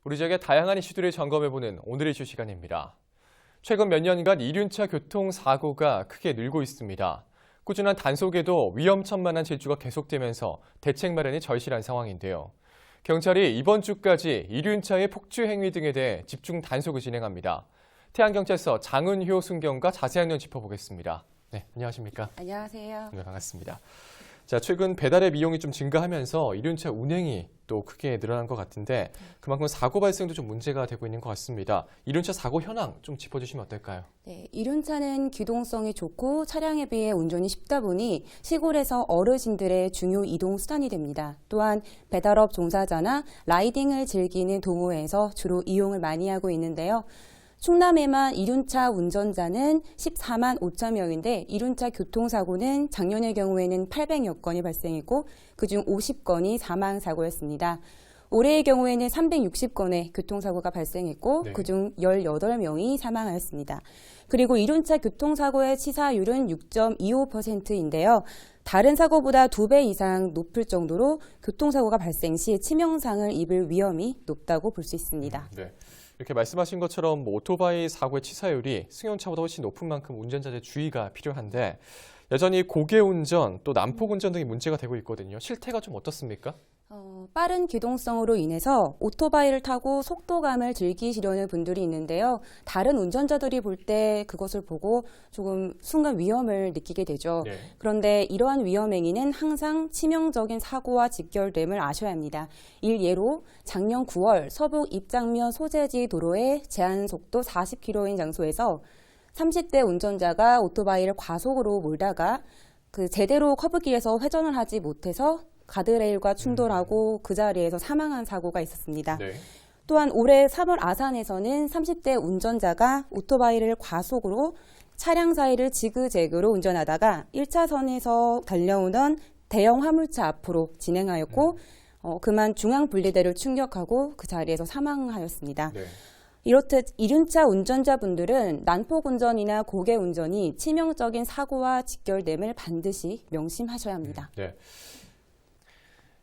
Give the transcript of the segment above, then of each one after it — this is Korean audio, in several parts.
우리 지역의 다양한 이슈들을 점검해보는 오늘의 이슈 시간입니다. 최근 몇 년간 이륜차 교통사고가 크게 늘고 있습니다. 꾸준한 단속에도 위험천만한 질주가 계속되면서 대책 마련이 절실한 상황인데요. 경찰이 이번 주까지 이륜차의 폭주 행위 등에 대해 집중 단속을 진행합니다. 태안경찰서 장은효 순경과 자세한 내용 짚어보겠습니다. 네, 안녕하십니까? 안녕하세요. 네, 반갑습니다. 자, 최근 배달의 비용이 좀 증가하면서 이륜차 운행이 또 크게 늘어난 것 같은데 그만큼 사고 발생도 좀 문제가 되고 있는 것 같습니다. 이륜차 사고 현황 좀 짚어주시면 어떨까요? 네, 이륜차는 기동성이 좋고 차량에 비해 운전이 쉽다 보니 시골에서 어르신들의 중요 이동 수단이 됩니다. 또한 배달업 종사자나 라이딩을 즐기는 동호회에서 주로 이용을 많이 하고 있는데요. 충남에만 이륜차 운전자는 14만 5천 명인데 이륜차 교통사고는 작년의 경우에는 800여 건이 발생했고 그중 50건이 사망사고였습니다. 올해의 경우에는 360건의 교통사고가 발생했고 네. 그중 18명이 사망하였습니다. 그리고 이륜차 교통사고의 치사율은 6.25%인데요. 다른 사고보다 2배 이상 높을 정도로 교통사고가 발생 시 치명상을 입을 위험이 높다고 볼 수 있습니다. 네. 이렇게 말씀하신 것처럼 오토바이 사고의 치사율이 승용차보다 훨씬 높은 만큼 운전자들의 주의가 필요한데 여전히 고개운전 또 난폭운전 등이 문제가 되고 있거든요. 실태가 좀 어떻습니까? 빠른 기동성으로 인해서 오토바이를 타고 속도감을 즐기시려는 분들이 있는데요. 다른 운전자들이 볼 때 그것을 보고 조금 순간 위험을 느끼게 되죠. 네. 그런데 이러한 위험 행위는 항상 치명적인 사고와 직결됨을 아셔야 합니다. 일예로 작년 9월 서북 입장면 소재지 도로의 제한 속도 40km인 장소에서 30대 운전자가 오토바이를 과속으로 몰다가 제대로 커브길에서 회전을 하지 못해서 가드레일과 충돌하고 그 자리에서 사망한 사고가 있었습니다. 네. 또한 올해 3월 아산에서는 30대 운전자가 오토바이를 과속으로 차량 사이를 지그재그로 운전하다가 1차선에서 달려오던 대형 화물차 앞으로 진행하였고 그만 중앙분리대를 충격하고 그 자리에서 사망하였습니다. 네. 이렇듯 이륜차 운전자분들은 난폭운전이나 고개운전이 치명적인 사고와 직결됨을 반드시 명심하셔야 합니다. 네.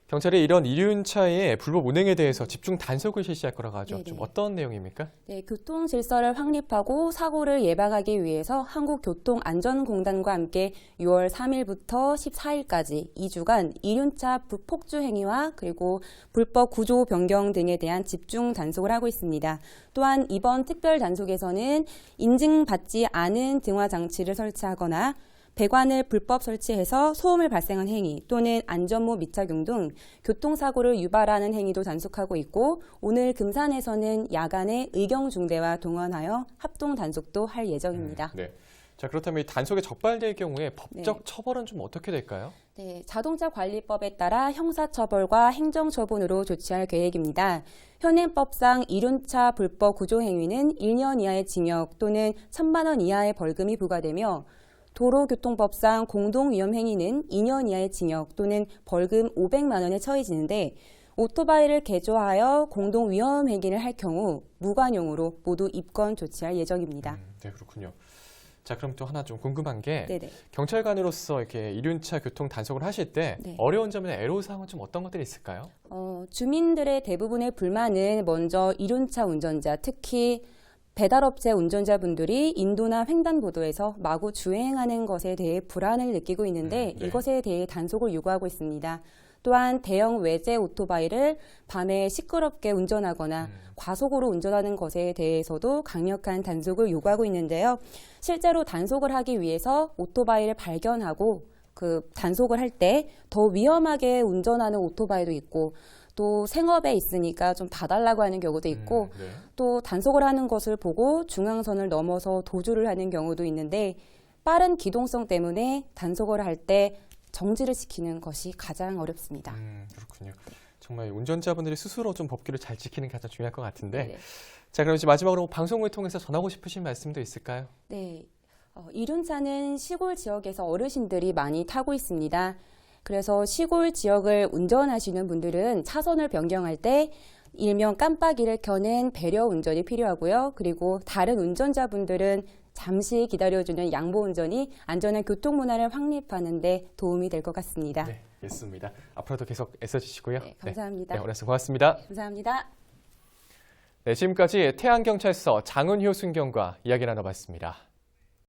경찰이 이런 이륜차의 불법 운행에 대해서 집중 단속을 실시할 거라고 하죠. 네네. 좀 어떤 내용입니까? 네, 교통 질서를 확립하고 사고를 예방하기 위해서 한국교통안전공단과 함께 6월 3일부터 14일까지 2주간 이륜차 폭주 행위와 그리고 불법 구조 변경 등에 대한 집중 단속을 하고 있습니다. 또한 이번 특별 단속에서는 인증받지 않은 등화 장치를 설치하거나 배관을 불법 설치해서 소음을 발생한 행위 또는 안전모 미착용 등 교통사고를 유발하는 행위도 단속하고 있고 오늘 금산에서는 야간에 의경중대와 동원하여 합동 단속도 할 예정입니다. 네. 자, 그렇다면 이 단속에 적발될 경우에 법적 네. 처벌은 좀 어떻게 될까요? 네, 자동차관리법에 따라 형사처벌과 행정처분으로 조치할 계획입니다. 현행법상 이륜차 불법 구조 행위는 1년 이하의 징역 또는 1,000만 원 이하의 벌금이 부과되며 도로교통법상 공동위험행위는 2년 이하의 징역 또는 벌금 500만 원에 처해지는데 오토바이를 개조하여 공동위험행위를 할 경우 무관용으로 모두 입건 조치할 예정입니다. 네, 그렇군요. 자, 그럼 또 하나 좀 궁금한 게 네네. 경찰관으로서 이렇게 이륜차 교통 단속을 하실 때 네. 어려운 점이나 애로사항은 좀 어떤 것들이 있을까요? 주민들의 대부분의 불만은 먼저 이륜차 운전자, 특히 배달업체 운전자분들이 인도나 횡단보도에서 마구 주행하는 것에 대해 불안을 느끼고 있는데 네. 이것에 대해 단속을 요구하고 있습니다. 또한 대형 외제 오토바이를 밤에 시끄럽게 운전하거나 과속으로 운전하는 것에 대해서도 강력한 단속을 요구하고 있는데요. 실제로 단속을 하기 위해서 오토바이를 발견하고 단속을 할 때 더 위험하게 운전하는 오토바이도 있고 또 생업에 있으니까 좀 봐달라고 하는 경우도 있고 네. 또 단속을 하는 것을 보고 중앙선을 넘어서 도주를 하는 경우도 있는데 빠른 기동성 때문에 단속을 할 때 정지를 시키는 것이 가장 어렵습니다. 그렇군요. 정말 운전자분들이 스스로 좀 법규를 잘 지키는 게 가장 중요할 것 같은데 네. 자, 그럼 이제 마지막으로 방송을 통해서 전하고 싶으신 말씀도 있을까요? 네. 이륜차는 시골 지역에서 어르신들이 많이 타고 있습니다. 그래서 시골 지역을 운전하시는 분들은 차선을 변경할 때 일명 깜빡이를 켜는 배려 운전이 필요하고요. 그리고 다른 운전자분들은 잠시 기다려주는 양보 운전이 안전한 교통 문화를 확립하는 데 도움이 될 것 같습니다. 네, 있습니다. 앞으로도 계속 애써주시고요. 네, 감사합니다. 네, 오늘 말씀 고맙습니다. 감사합니다. 네, 지금까지 태안경찰서 장은효 순경과 이야기 나눠봤습니다.